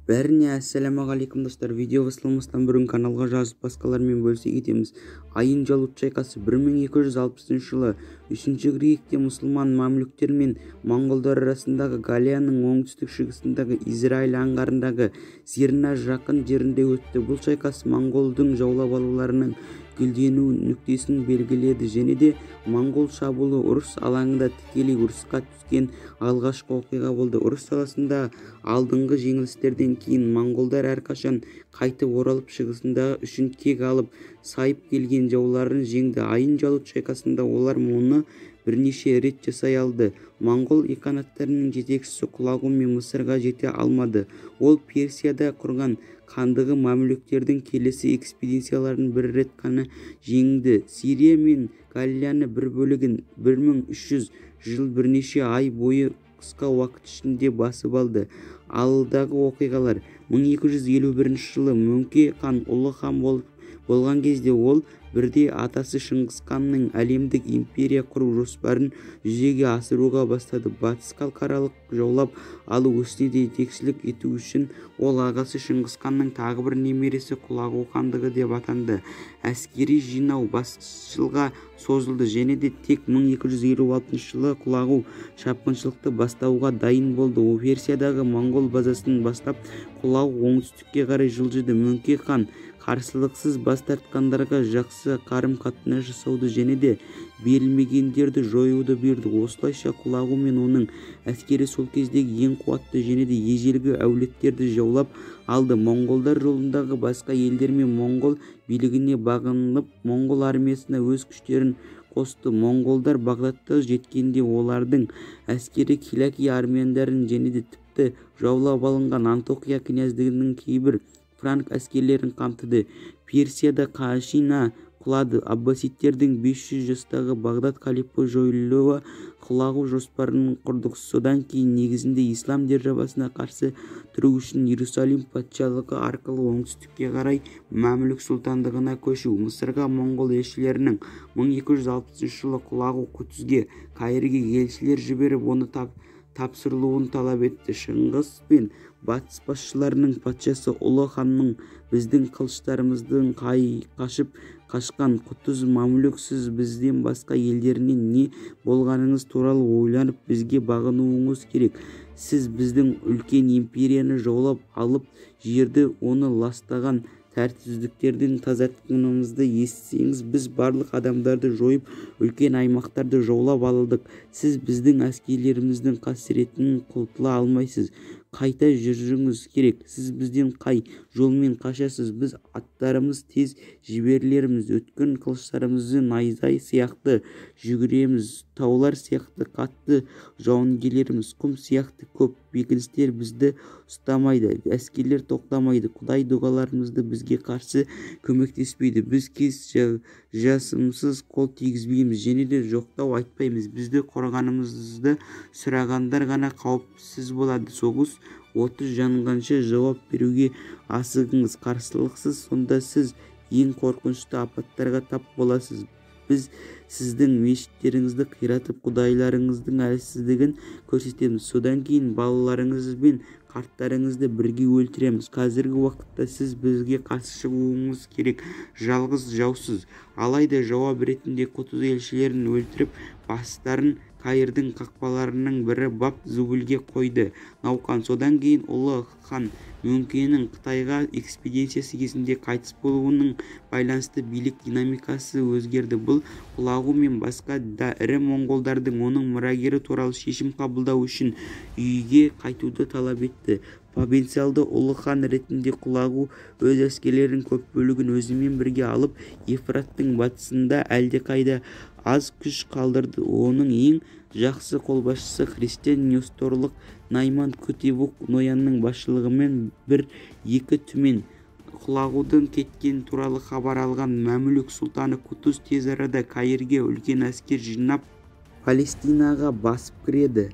Бәріне ассалаумағалейкум достар. Видео басылмастан бұрын каналға жазып басқалармен бөлісе кетеміз. Айын Жалут шайқасы 1260 жылы 3-ші қыркүйекте мұсылман мамлюктер мен моңғолдар арасындағы Галияның оңтүстік-шығысындағы Израиль аңғарындағы Зирна жақын жерінде өтті. Бұл шайқас моңғолдың жаулап алуларының гүлдену нүктесін белгіледі және де моңғол шабуылы ұрыс алаңында тікелей ұрысқа түскен алғашқы оқиға болды. Ұрыс саласында алдыңғы жеңілістерден кейін моңғолдар әрқашан қайтып оралып шығысындағы үшін кек алып сайып келген жауларын жеңді. Айын Жалут шайқасында олар мұны бірнеше рет жасай алды. Моңғол қанаттарының жетекшісі Құлағу мен Мысырға жете алмады. Ол Персияда құрған хандығы мамлюктердің келесі экспедицияларын бір рет қана жеңді. Сирия мен Галлияны бір бөлігін 1300 жыл бірнеше ай бойы қысқа уақыт ішінде басып алды. Алдағы оқиғалар: 1251 жылы Мөңке хан ұлы хан болған кезде ол бірде атасы Шыңғыс ханның әлемдік империя құру жоспарын жүзеге асыруға бастады. Батыс халықаралық жаулап алу ісіне жетекшілік ету үшін ол ағасы Шыңғыс ханның тағы бір немересі Құлағу хандығы деп атанды. Әскери жинау басшылға созылды және де тек 1256 жылы Құлағу шапқыншылықты бастауға дайын болды. Персиядағы моңғол базасын бастап Құлағу оңтүстікке қарай жылжыды. Мөңке хан қарсылықсыз бас тартқандарға жақсы қарым-қатынас жасауды және де берілмегендерді жоюды бұйырды. Осылайша Құлағу мен оның әскері сол кездегі ең қуатты және де ежелгі әулеттерді жаулап алды. Моңғолдар жолындағы басқа елдер мен моңғол билігіне бағынып, моңғол армиясына өз күштерін қосты. Моңғолдар Бағдатқа жеткенде олардың әскері Килаки армяндарын және де тіпті жаулап алынған Антиохия князьдігінің кейбір франк әскерлерін қамтыды. Персияда қашина құлады. Аббасидтердің 500 жастағы Бағдат халифы жойылуы Құлағу жоспарын құрдық. Содан кейін негізінде ислам державасына қарсы тұру үшін Иерусалим патшалығы арқылы оңтүстікке қарай Мамлюк сұлтандығына көшу. Мысырға моңғол елшілерінің 1260 жылы Құлағу Құтузге Каирге елшілер жіберіп, оны тапсырылуын талап етті. Шыңғыс пен батыс басшыларының патшасы ұлы ханның біздің қылыштарымыздың қашқан Құтыз мамлюк, сіз бізден басқа елдерінен не болғаныңыз туралы ойланып бізге бағынуыңыз керек. Сіз біздің үлкен империяны жаулап алып жерді оны ластаған тәртіпсіздіктерден тазартқанымызды естісеңіз, біз барлық адамдарды жойып үлкен аймақтарды жаулап алдық. Сіз біздің әскерлеріміздің қасіретінен құтыла алмайсыз. Қайта жүріңіз керек. Сіз бізден қай жолмен қашасыз? Біз аттарымыз тез жіберілерміз. Өткен қылыштарымызды найзай сияқты жүгіреміз. Таулар сияқты қатты жауынгерлеріміз, құм сияқты көп бекіністер бізді ұстамайды. Әскерлер тоқтамайды. Құдай дұғаларымызды бізге қарсы көмектеспейді. Біз кез жасымсыз қол тигізбейміз және де жоқтау айтпаймыз. Бізді қорғанымызды сұрағандар ғана қауіпсіз болады. Соғыс оты жанғанша жауап беруге асығыңыз. Қарсылықсыз, сонда сіз ең қорқынышты апаттарға тап боласыз. Біз сіздің мешіттеріңізді қиратып, құдайларыңыздың әлсіздігін көрсетеміз. Содан кейін балаларыңыз бен қарттарыңызды бірге өлтіреміз. Қазіргі уақытта сіз бізге қарсы шығуыңыз керек. Жалғыз жаусыз. Алайда жауап ретінде Құтыз елшілерін өлтіріп, бастарын Каирдің қақпаларының бірі Баб-Зубулге қойды. Науқан. Содан кейін ұлы хан Мөңкенің Қытайға экспедициясы кезінде қайтыс болуының байланысты билік динамикасы өзгерді. Бұл Құлағу мен басқа да ірі моңғолдардың оның мұрагері туралы шешім қабылдау үшін үйге қайтуды талап етті. Потенциалды ұлы хан ретінде Құлағу өз әскерлерінің көп бөлігін өзімен бірге алып, Ефраттың батысында әлдеқайда аз күш қалдырды. Оның ең жақсы қолбасшысы христиан несторлық Найман Күтевук Ноянның басшылығымен 1-2 түмен Құлағудың кеткен туралы хабар алған Мамлюк сұлтаны Құтыз тез арада Каирге үлкен әскер жинап Палестинаға басып кіреді.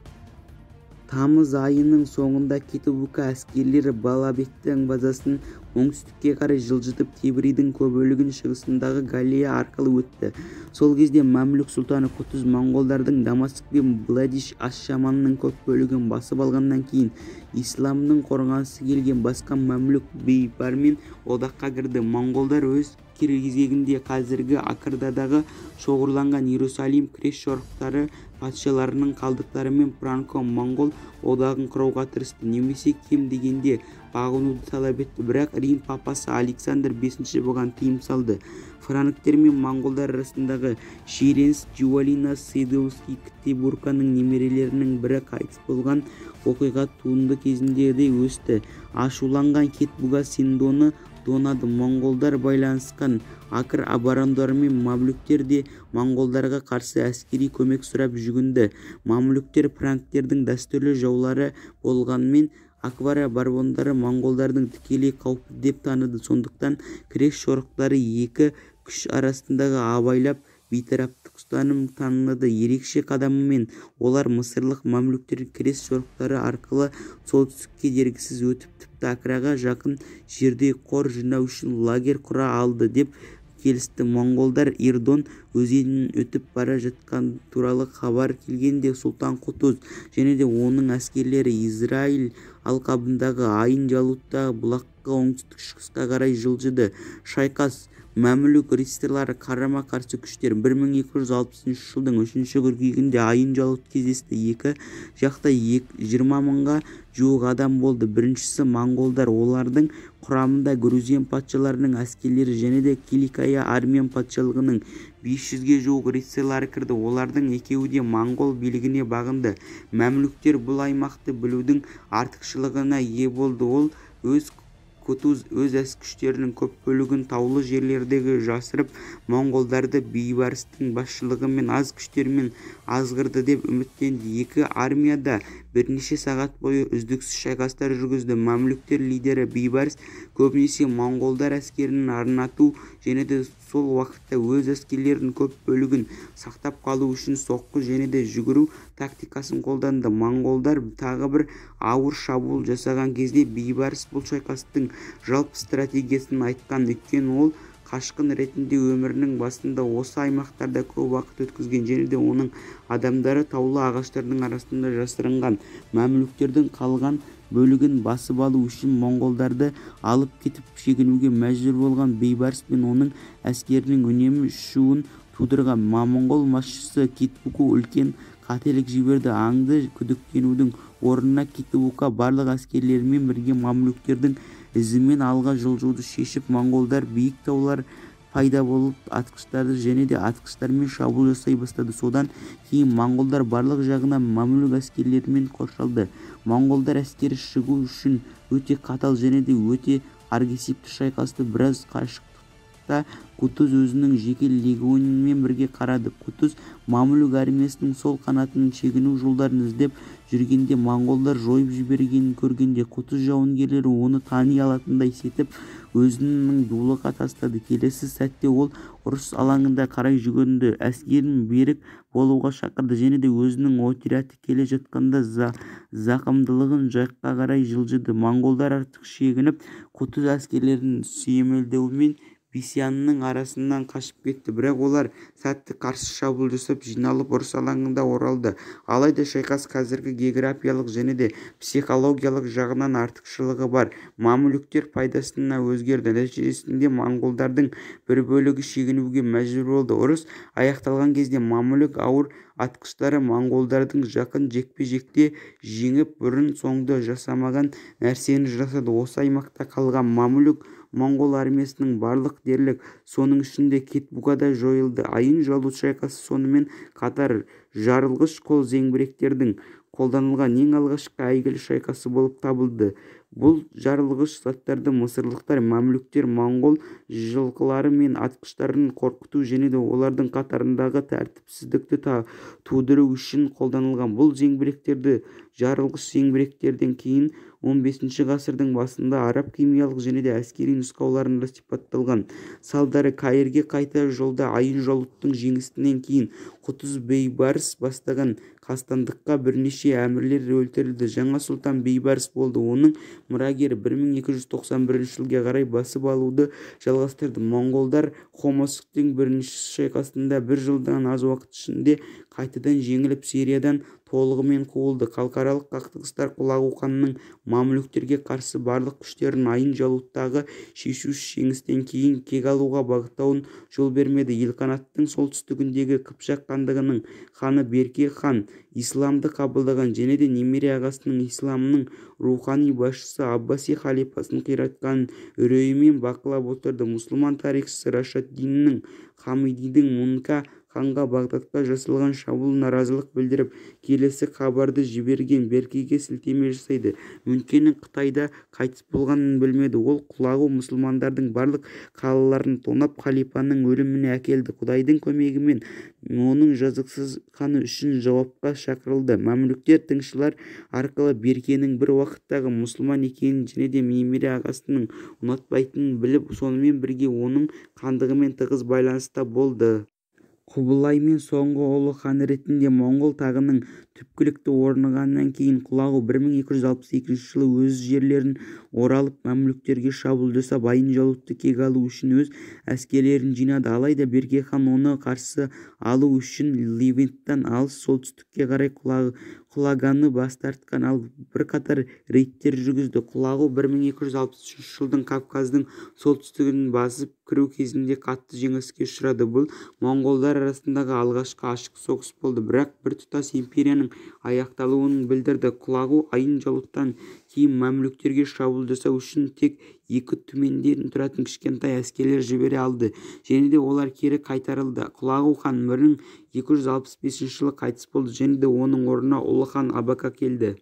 Тамыз айының соңында Кетубука әскерлері Балабектің базасын оңтүстікке қарай жылжытып, Тебридің көп бөлігін шығысындағы Галия арқылы өтті. Сол кезде Мәмлүк сұлтаны Кутуз моңғолдардың Дамаск пен Бладиш Аш-Шаманның көп бөлігін басып алғаннан кейін исламның қорғанысы келген басқа Мәмлүк бейбармен одаққа кірді. Моңғолдар өз кезегінде қазіргі Акырдадағы шоғырланған Иерусалим крест жорықтары патшаларының қалдықтарымен франко-моңғол одағын құруға тырысты, немесе кем дегенде бағынуды талап етті. Бірақ Рим папасы Александр V бұған тыйым салды. Франктер мен моңғолдар арасындағы шиеленіс Джувалина Сейдовский Ктебурканың немерелерінің бірі қайтыс болған оқиға туынды кезінде де өсті. Ашуланған Кетбуга Синдоны тонады. Моңғолдар байланысқан Акыр абарандарымен мамлюктер де моңғолдарға қарсы әскери көмек сұрап жүгінді. Мамлюктер франктердің дәстүрлі жаулары болғанмен Акбара барбондары моңғолдардың тікелей қауіпті деп таныды. Сондықтан крест жорықтары екі күш арасындағы абайлап бейтараптық ұстаным танылды. Ерекше қадамымен олар мысырлық мамлюктер крест жорықтары арқылы солтүстікке дергісіз өтіп, тіпті Акраға жақын жерде қор жинау үшін лагерь құра алды деп келісті. Моңғолдар Ирдон өзенін өтіп бара жатқан туралы хабар келгенде Сұлтан Кутуз және де оның әскерлері Израиль алқабындағы Айын Жалуттағы бұлаққа оңтүстік-шығысқа қарай жылжыды. Шайқас Мәмлүк рыцарьлары қарама-қарсы күштер 1260 жылдың 3 қыркүйегінде Айын Жалут кездесті. Екі жақта 20 мыңға жуық адам болды. Біріншісі моңғолдар, олардың құрамында Грузин патшаларының әскерлері және де Киликия армян патшалығының 500-ге жуық рыцарьлары кірді. Олардың екеуі де моңғол билігіне бағынды. Мәмлүктер бұл аймақты білудің артықшылығына ие болды. Ол Кутуз өз күштерінің көп бөлігін таулы жерлердегі жасырып, моңғолдарды бейбарыстың басшылығымен аз күштермен азғырды деп үміттенді. Екі армияда бірнеше сағат бойы үздіксіз шайқастар жүргізді. Мамлюктер лидері бейбарыс көбінесе моңғолдар әскерінің орнату және де сол уақытта өз әскерлерінің көп бөлігін сақтап қалу үшін соққы және де жүгіру тактикасын қолданды. Моңғолдар тағы бір ауыр шабуыл жасаған кезде бейбарыс бұл шайқастың жалпы стратегиясын айтқан, өйткені ол қашқын ретінде өмірінің басында осы аймақтарда көп уақыт өткізген және де оның адамдары таулы ағаштардың арасында жасырынған. Мәмлүктердің қалған бөлігін басып алу үшін моңғолдарды алып кетіп шегінуге мәжбүр болған бейбарыс пен оның әскерінің үнемі ұшуын тудырған. моңғол басшысы Кетбуку үлкен қателік жіберді. Аңды күдіктенудің орнына Кетбука барлық әскерлерімен бірге мамлюктердің ізімен алға жылжуды шешіп, моңғолдар биік таулар пайда болып атқыштарды және де атқыштармен шабуыл жасай бастады. Содан кейін моңғолдар барлық жағынан мамлюк әскерлерімен қоршалды. Моңғолдар әскері шығу үшін өте қатал және де өте агрессивті шайқасты. Біраз қашықтықта Кутуз өзінің жеке легионымен бірге қарады. Кутуз мамлюк армиясының сол қанатының шегіну жолдарын іздеп жүргенде моңғолдар жойып жібергенін көргенде Кутуз жауынгерлері оны тани алатындай сетіп өзінің дулыға тастады. Келесі сәтте ол ұрыс алаңында қарай жүгінді, әскерін берік болуға шақырды және де өзінің отряды келе жатқанда зақымдылығын жаққа қарай жылжыды. Моңғолдар артық шегініп Кутуз әскерлерінің сүйемелдеуімен Бисянның арасынан қашып кетті. Бірақ олар сәтті қарсы шабуыл жасап жиналып ұрыс алаңында оралды. Алайда шайқас қазіргі географиялық және де психологиялық жағынан артықшылығы бар. Мамлюктер пайдасына өзгерді. Нәтижесінде моңғолдардың бір бөлігі шегінуге мәжбүр болды. Ұрыс аяқталған кезде мамлюк ауыр атқыштары моңғолдардың жақын жекпе-жекте жеңіп, бұрын-соңды жасамаған нәрсені жасады. Осы аймақта қалған моңғол армиясының барлық дерлік, соның ішінде Кетбукада жойылды. Айын Жалут шайқасы сонымен қатар жарылғыш қол зеңбіректердің қолданылған ең алғашқы әйгілі шайқасы болып табылды. Бұл жарылғыш заттарды мысырлықтар, мамлюктер, моңғол жылқылары мен атқыштарын қорқыту және де олардың қатарындағы тәртіпсіздікті тудыру үшін қолданылған. Бұл зеңбіректерді жарылғыш зеңбіректерден кейін 15 ғасырдың басында араб химиялық және де әскери нұсқауларында сипатталған. Салдары Каирге қайта жолда Айын Жалуттың жеңісінен кейін Кутуз бейбарыс бастаған қастандыққа бірнеше әмірлер өлтірілді. Жаңа сұлтан бейбарыс болды. Оның мұрагері 1291 жылға қарай басып алуды жалғастырды. Монғолдар Хомосктың бірінші шайқасында бір жылдан аз уақыт ішінде қайтадан жеңіліп, Сириядан толығымен қуылды. Халықаралық қақтығыстар Құлағу ханның мамлюктерге қарсы барлық күштерін Айын Жалуттағы шешуші жеңістен кейін кек алуға бағыттауын жол бермеді. Елқанаттың солтүстігіндегі Қыпшақ хандығының ханы Берке хан исламды қабылдаған және де немере ағасының исламның рухани басшысы Аббаси халифасын қиратқанын үреймен бақылап отырды. Мұсылман тарихшысы Рашаддиннің Хамидидің Мунка ханға Бағдатқа жасалған шабуыл наразылық білдіріп, келесі хабарды жіберген Беркеге сілтеме жасайды. Мөнкенің Қытайда қайтыс болғанын білмеді. Ол Құлағу мұсылмандардың барлық қалаларын тонап, халифаның өліміне әкелді. Құдайдың көмегімен оның жазықсыз қаны үшін жауапқа шақырылды. Мамлюктер тыңшылар арқылы Беркенің бір уақыттағы мұсылман екенін және де немере ағасының ұнатпайтынын біліп, сонымен бірге оның хандығымен тығыз байланыста болды. Құбылаймен соңғы ұлы хан ретінде Моңғол тағының түпкілікті орнығаннан кейін Құлағу 1262 жылы өз жерлерін оралып, мәмлүктерге шабуыл жасап, Айын Жалутты кек алу үшін өз әскерлерін жинады. Алайда Берке хан оны қарсы алу үшін Ливенттан алыс солтүстікке қарай құлағаны бас тартқан, ал бірқатар рейдтер жүргізді. Құлағу 1263 жылдың Кавказдың солтүстігін басып кіру кезінде қатты жеңіліске ұшырады. Бұл монғолдар арасындағы алғашқы ашық соғыс болды, бірақ біртұтас империяның аяқталуын білдірді. Құлағу Айын Жалуттан кейін мәмлүктерге шабуыл жасау үшін тек 2 түменден тұратын кішкентай әскерлер жібере алды және де олар кері қайтарылды. Құлағу хан 1265 жылы қайтыс болды және де оның орнына ұлы хан Абака келді.